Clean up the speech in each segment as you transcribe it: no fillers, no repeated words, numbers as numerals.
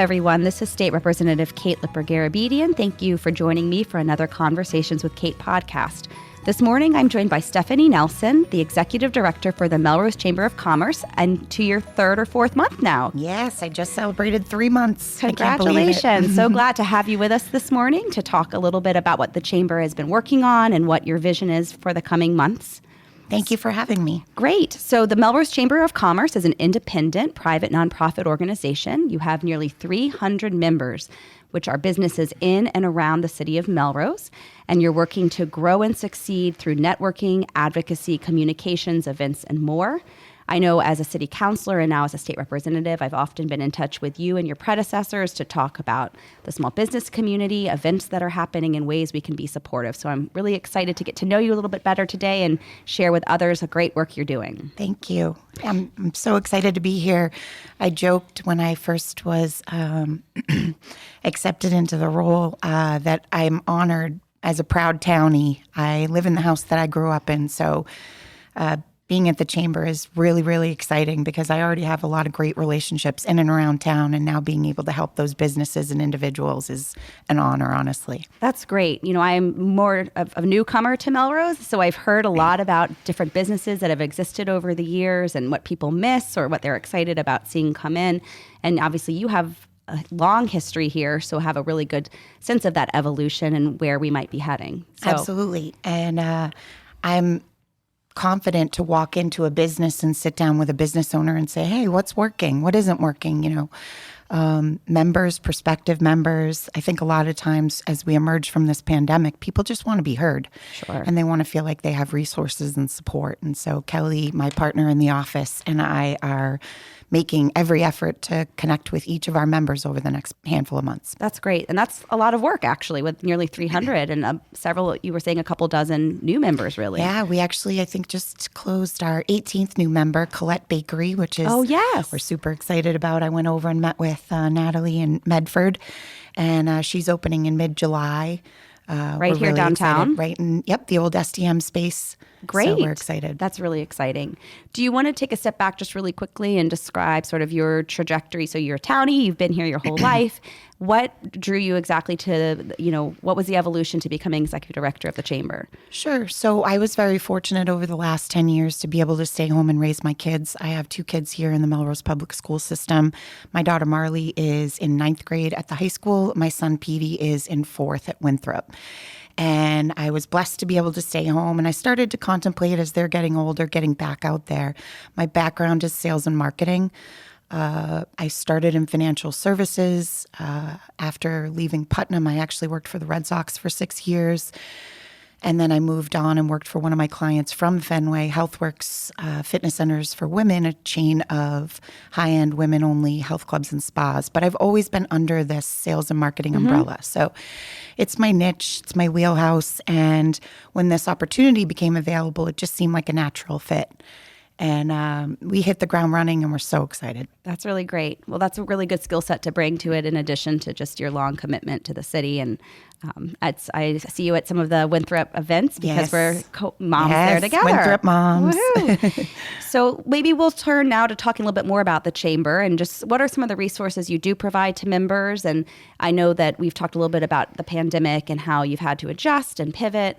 everyone. This is State Representative Kate Lipper-Garabedian. Thank you for joining me for another Conversations with Kate podcast. This morning, I'm joined by Stephanie Nelson, the Executive Director for the Melrose Chamber of Commerce, and to your third or fourth month now. Yes, I just celebrated 3 months. Congratulations. So glad to have you with us this morning to talk a little bit about what the Chamber has been working on and what your vision is for the coming months. Thank you for having me. Great. So the Melrose Chamber of Commerce is an independent, private nonprofit organization. You have nearly 300 members, which are businesses in and around the city of Melrose. And you're working to grow and succeed through networking, advocacy, communications, events, and more. I know as a city councilor and now as a state representative, I've often been in touch with you and your predecessors to talk about the small business community, events that are happening, and ways we can be supportive. So I'm really excited to get to know you a little bit better today and share with others the great work you're doing. Thank you. I'm so excited to be here. I joked when I first was accepted into the role that I'm honored as a proud townie. I live in the house that I grew up in, so being at the Chamber is really, really exciting because I already have a lot of great relationships in and around town, and now being able to help those businesses and individuals is an honor, honestly. That's great. You know, I'm more of a newcomer to Melrose, so I've heard a lot about different businesses that have existed over the years and what people miss or what they're excited about seeing come in. And obviously you have a long history here, so have a really good sense of that evolution and where we might be heading. So. Absolutely. And I'm confident to walk into a business and sit down with a business owner and say, hey, what's working? What isn't working? You know, members, prospective members. I think a lot of times as we emerge from this pandemic, people just want to be heard. Sure. And they want to feel like they have resources and support. And so Kelly, my partner in the office, and I are making every effort to connect with each of our members over the next handful of months. That's great. And that's a lot of work, actually, with nearly 300 and several, you were saying a couple dozen new members, really. Yeah, we actually, I think, just closed our 18th new member, Colette Bakery, which is, oh, yes, we're super excited about. I went over and met with Natalie in Medford, and she's opening in mid-July. Right here really downtown? Excited. Right in, the old STM space. Great. So we're excited. That's really exciting. Do you want to take a step back just really quickly and describe sort of your trajectory? So you're a townie, you've been here your whole life. What drew you exactly to, you know, what was the evolution to becoming executive director of the Chamber? Sure. So I was very fortunate over the last 10 years to be able to stay home and raise my kids. I have 2 kids here in the Melrose Public School system. My daughter Marley is in 9th grade at the high school. My son Petey is in 4th at Winthrop. And I was blessed to be able to stay home. And I started to contemplate as they're getting older, getting back out there. My background is sales and marketing. I started in financial services. After leaving Putnam, I actually worked for the Red Sox for 6 years. And then I moved on and worked for one of my clients from Fenway, HealthWorks Fitness Centers for Women, a chain of high-end women-only health clubs and spas. But I've always been under this sales and marketing umbrella. So it's my niche, it's my wheelhouse. And when this opportunity became available, it just seemed like a natural fit. And we hit the ground running, and we're so excited. That's really great. Well, that's a really good skill set to bring to it in addition to just your long commitment to the city. And I see you at some of the Winthrop events because we're moms there together. Winthrop moms. So maybe we'll turn now to talking a little bit more about the Chamber and just what are some of the resources you do provide to members. And I know that we've talked a little bit about the pandemic and how you've had to adjust and pivot.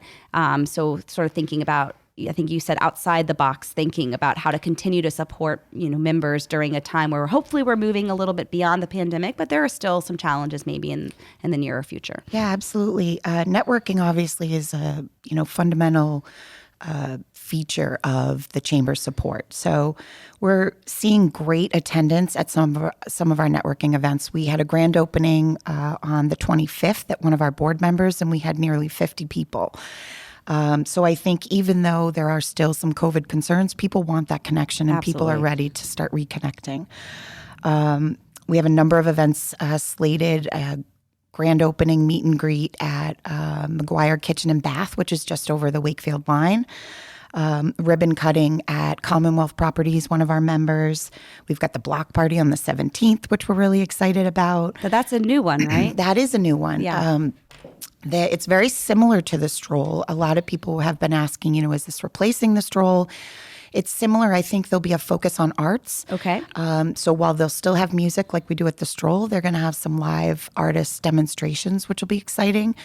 So sort of thinking about, I think you said outside the box thinking about how to continue to support, you know, members during a time where hopefully we're moving a little bit beyond the pandemic, but there are still some challenges maybe in the nearer future. Yeah, absolutely. Networking obviously is a, fundamental feature of the Chamber support. So we're seeing great attendance at some of our networking events. We had a grand opening on the 25th at one of our board members, and we had nearly 50 people. So I think even though there are still some COVID concerns, people want that connection and People are ready to start reconnecting. We have a number of events slated, grand opening meet and greet at McGuire Kitchen and Bath, which is just over the Wakefield line. Ribbon cutting at Commonwealth Properties, one of our members. We've got the block party on the 17th, which we're really excited about. But that's a new one, right? That is a new one. Yeah. It's very similar to the stroll. A lot of people have been asking, is this replacing the stroll? It's similar. I think there'll be a focus on arts. Okay. So while they'll still have music like we do at the Stroll, they're going to have some live artist demonstrations, which will be exciting.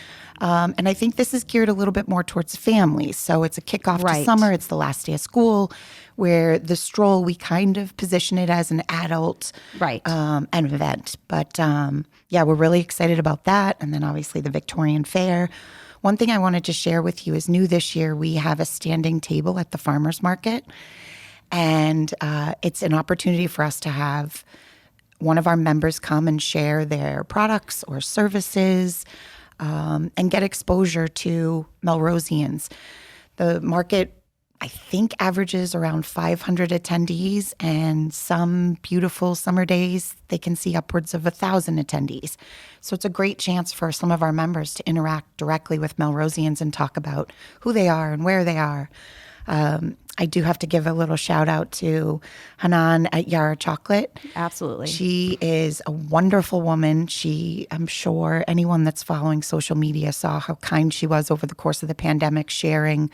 And I think this is geared a little bit more towards families. So it's a kickoff to summer. It's the last day of school, where the Stroll, we kind of position it as an adult an event. But yeah, we're really excited about that. And then obviously the Victorian Fair. One thing I wanted to share with you is new this year, we have a standing table at the farmers market. And it's an opportunity for us to have one of our members come and share their products or services and get exposure to Melrosians. The market, I think, averages around 500 attendees, and some beautiful summer days, they can see upwards of 1,000 attendees. So it's a great chance for some of our members to interact directly with Melrosians and talk about who they are and where they are. I do have to give a little shout out to Hanan at Yara Chocolate. Absolutely. She is a wonderful woman. I'm sure anyone that's following social media saw how kind she was over the course of the pandemic, sharing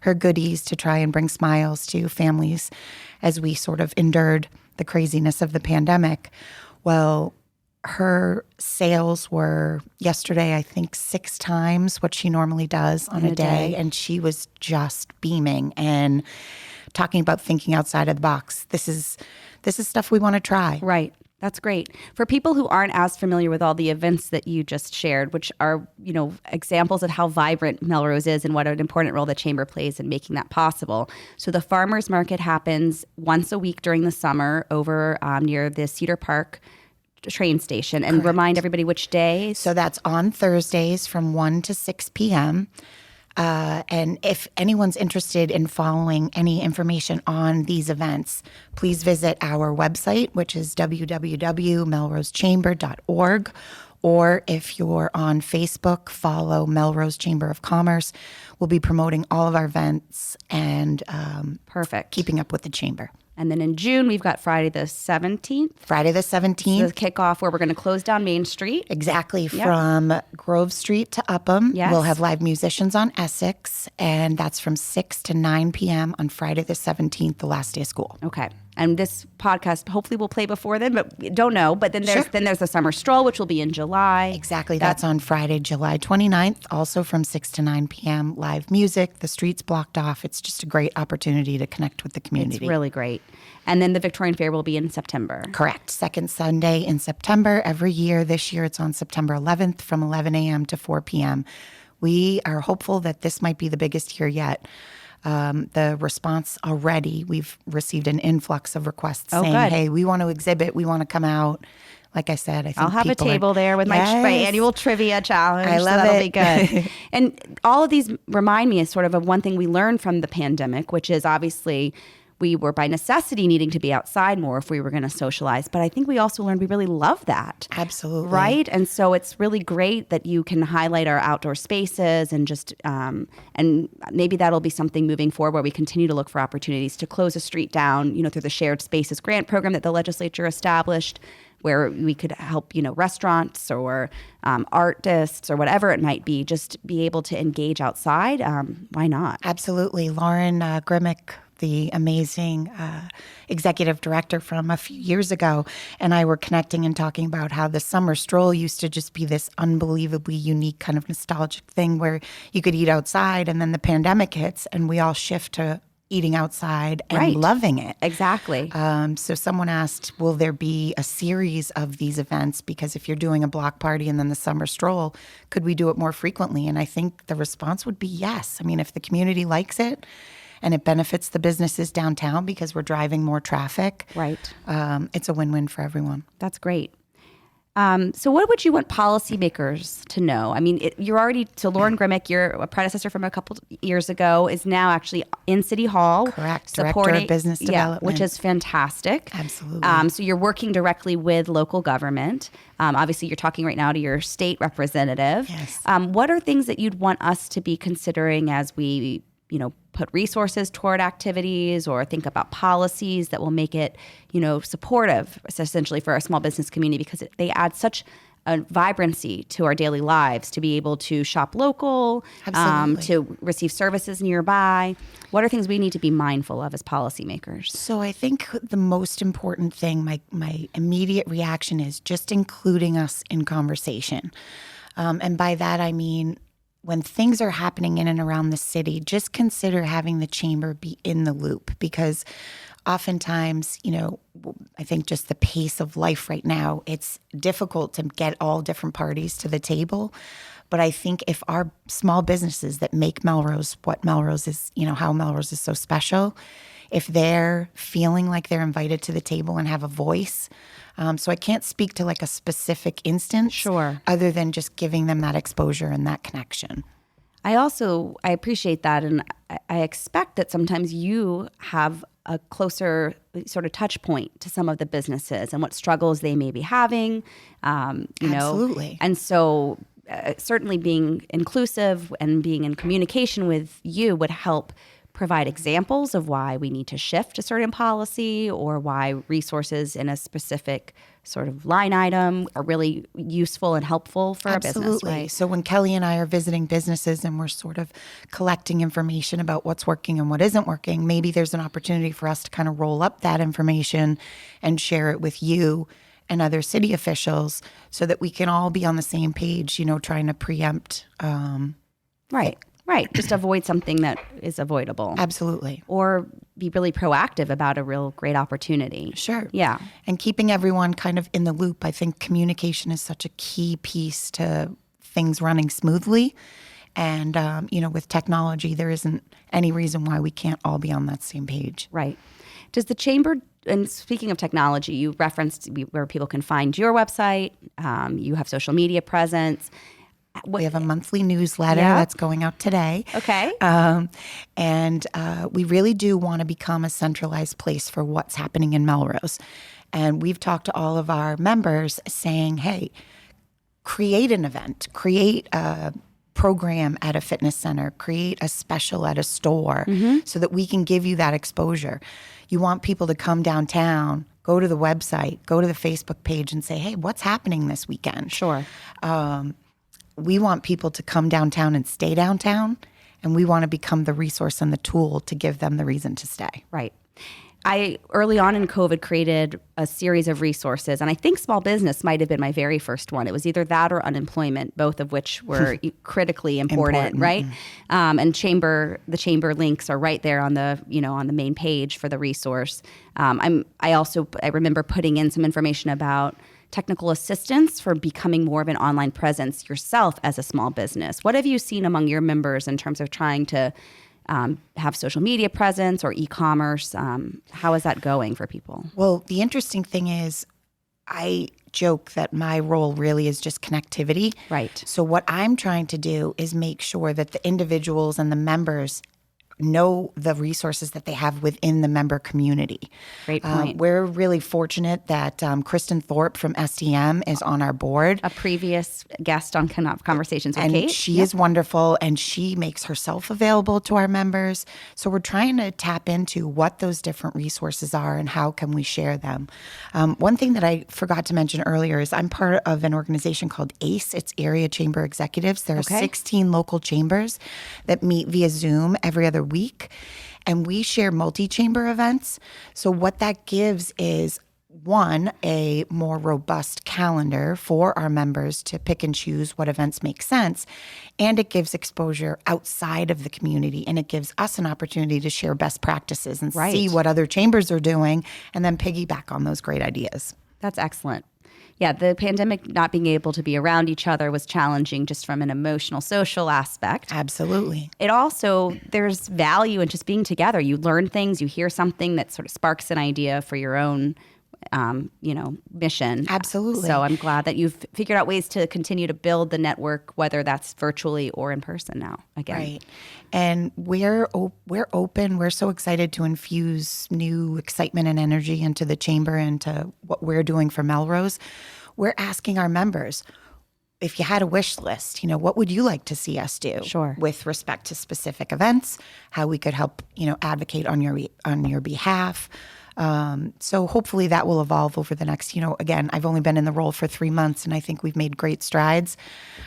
her goodies to try and bring smiles to families as we sort of endured the craziness of the pandemic. Well, her sales were yesterday, I think, 6 times what she normally does on a day. And she was just beaming and talking about thinking outside of the box. This is stuff we want to try. Right. That's great. For people who aren't as familiar with all the events that you just shared, which are, examples of how vibrant Melrose is and what an important role the Chamber plays in making that possible. So the farmers market happens once a week during the summer over near the Cedar Park train station. And remind everybody which day. So that's on Thursdays from 1 to 6 p.m. And if anyone's interested in following any information on these events, please visit our website, which is www.melrosechamber.org. Or if you're on Facebook, follow Melrose Chamber of Commerce. We'll be promoting all of our events and keeping up with the Chamber. And then in June, we've got Friday the 17th. Friday the 17th. The kickoff where we're going to close down Main Street. Exactly. From Grove Street to Upham. Yes. We'll have live musicians on Essex. And that's from 6 to 9 p.m. on Friday the 17th, the last day of school. Okay. And this podcast hopefully will play before then, but we don't know. But then there's the summer stroll, which will be in July. Exactly. That's on Friday, July 29th, also from 6 to 9 p.m. Live music. The street's blocked off. It's just a great opportunity to connect with the community. It's really great. And then the Victorian Fair will be in September. Correct. Second Sunday in September every year. This year it's on September 11th from 11 a.m. to 4 p.m. We are hopeful that this might be the biggest year yet. The response already, we've received an influx of requests saying, hey, we want to exhibit, we want to come out. Like I said, I think I'll have a table there with my annual trivia challenge. I love that'll it. be good. And all of these remind me of sort of one thing we learned from the pandemic, which is obviously we were by necessity needing to be outside more if we were going to socialize. But I think we also learned we really love that. Absolutely. Right? And so it's really great that you can highlight our outdoor spaces and just, and maybe that'll be something moving forward where we continue to look for opportunities to close a street down, through the Shared Spaces Grant Program that the legislature established, where we could help, restaurants or artists or whatever it might be, just be able to engage outside. Why not? Absolutely. Lauren Grimmick, the amazing executive director from a few years ago, and I were connecting and talking about how the summer stroll used to just be this unbelievably unique kind of nostalgic thing where you could eat outside, and then the pandemic hits and we all shift to eating outside and loving it. Exactly. So someone asked, will there be a series of these events? Because if you're doing a block party and then the summer stroll, could we do it more frequently? And I think the response would be yes. I mean, if the community likes it, and it benefits the businesses downtown because we're driving more traffic. Right. It's a win-win for everyone. That's great. So what would you want policymakers to know? I mean, you're already, so Lauren Grimmick, you're a predecessor from a couple years ago, is now actually in City Hall. Correct. Director of Business Development. Which is fantastic. Absolutely. So you're working directly with local government. Obviously, you're talking right now to your state representative. Yes. What are things that you'd want us to be considering as we, put resources toward activities or think about policies that will make it, supportive essentially for our small business community, because they add such a vibrancy to our daily lives, to be able to shop local, to receive services nearby. What are things we need to be mindful of as policymakers? So I think the most important thing, my immediate reaction is just including us in conversation. And by that, I mean, when things are happening in and around the city, just consider having the chamber be in the loop, because oftentimes, I think just the pace of life right now, it's difficult to get all different parties to the table. But I think if our small businesses that make Melrose what Melrose is, how Melrose is so special, if they're feeling like they're invited to the table and have a voice. So I can't speak to like a specific instance, Sure, other than just giving them that exposure and that connection. I appreciate that. And I expect that sometimes you have a closer sort of touch point to some of the businesses and what struggles they may be having, Absolutely. And so certainly being inclusive and being in communication with you would help provide examples of why we need to shift a certain policy or why resources in a specific sort of line item are really useful and helpful for a business, right? So when Kelly and I are visiting businesses and we're sort of collecting information about what's working and what isn't working, maybe there's an opportunity for us to kind of roll up that information and share it with you and other city officials so that we can all be on the same page, trying to preempt. Right. Just avoid something that is avoidable. Absolutely. Or be really proactive about a real great opportunity. Sure. Yeah. And keeping everyone kind of in the loop. I think communication is such a key piece to things running smoothly. And, with technology, there isn't any reason why we can't all be on that same page. Right. Does the chamber, and speaking of technology, you referenced where people can find your website. You have social media presence. We have a monthly newsletter that's going out today. Okay. And we really do want to become a centralized place for what's happening in Melrose. And we've talked to all of our members saying, hey, create an event, create a program at a fitness center, create a special at a store so that we can give you that exposure. You want people to come downtown, go to the website, go to the Facebook page and say, hey, what's happening this weekend? Sure. We want people to come downtown and stay downtown, and we want to become the resource and the tool to give them the reason to stay. Right. I, early on in COVID, created a series of resources, and I think small business might have been my very first one. It was either that or unemployment, both of which were critically important, right? And the chamber links are right there on the main page for the resource. I remember putting in some information about technical assistance for becoming more of an online presence yourself as a small business. What have you seen among your members in terms of trying to have social media presence or e-commerce? How is that going for people? Well, the interesting thing is I joke that my role really is just connectivity. Right. So what I'm trying to do is make sure that the individuals and the members know the resources that they have within the member community. Great point. We're really fortunate that Kristen Thorpe from SDM is on our board. A previous guest on Conversations with and Kate. And she is wonderful, and she makes herself available to our members. So we're trying to tap into what those different resources are and how can we share them. One thing that I forgot to mention earlier is I'm part of an organization called ACE. It's Area Chamber Executives. There are 16 local chambers that meet via Zoom every other week, and we share multi-chamber events. So what that gives is, one, a more robust calendar for our members to pick and choose what events make sense, and it gives exposure outside of the community, and it gives us an opportunity to share best practices and see what other chambers are doing and then piggyback on those great ideas. That's excellent. Yeah, the pandemic, not being able to be around each other was challenging just from an emotional, social aspect. Absolutely. It also, there's value in just being together. You learn things, you hear something that sort of sparks an idea for your own, mission. Absolutely. So I'm glad that you've figured out ways to continue to build the network, whether that's virtually or in person now, again. Right. And we're open. We're so excited to infuse new excitement and energy into the chamber and to what we're doing for Melrose. We're asking our members, if you had a wish list, what would you like to see us do? Sure. With respect to specific events, how we could help, advocate on your behalf. So hopefully that will evolve over the next, again, I've only been in the role for 3 months and I think we've made great strides.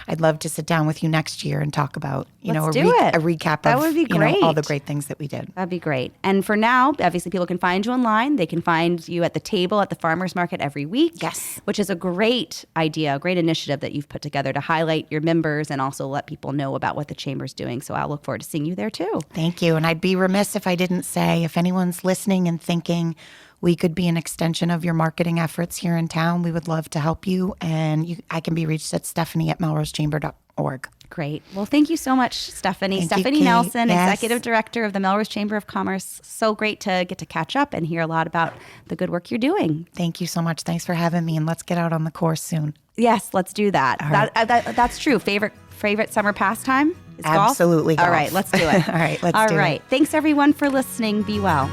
I'd love to sit down with you next year and talk about, a recap That of, would be great. all the great things that we did. That'd be great. And for now, obviously people can find you online. They can find you at the table at the farmers market every week. Yes. Which is a great idea, a great initiative that you've put together to highlight your members and also let people know about what the chamber's doing. So I'll look forward to seeing you there too. Thank you. And I'd be remiss if I didn't say, if anyone's listening and thinking we could be an extension of your marketing efforts here in town, we would love to help you. And I can be reached at stephanie@melrosechamber.org. Great. Well, thank you so much, Stephanie. Thank you, Stephanie Kate. Nelson, Yes. Executive Director of the Melrose Chamber of Commerce. So great to get to catch up and hear a lot about the good work you're doing. Thank you so much. Thanks for having me. And let's get out on the course soon. Yes, let's do that. All right. That's true. Favorite summer pastime is golf? Absolutely. All golf. right, let's do it. All right, let's do it. All right. Thanks, everyone, for listening. Be well.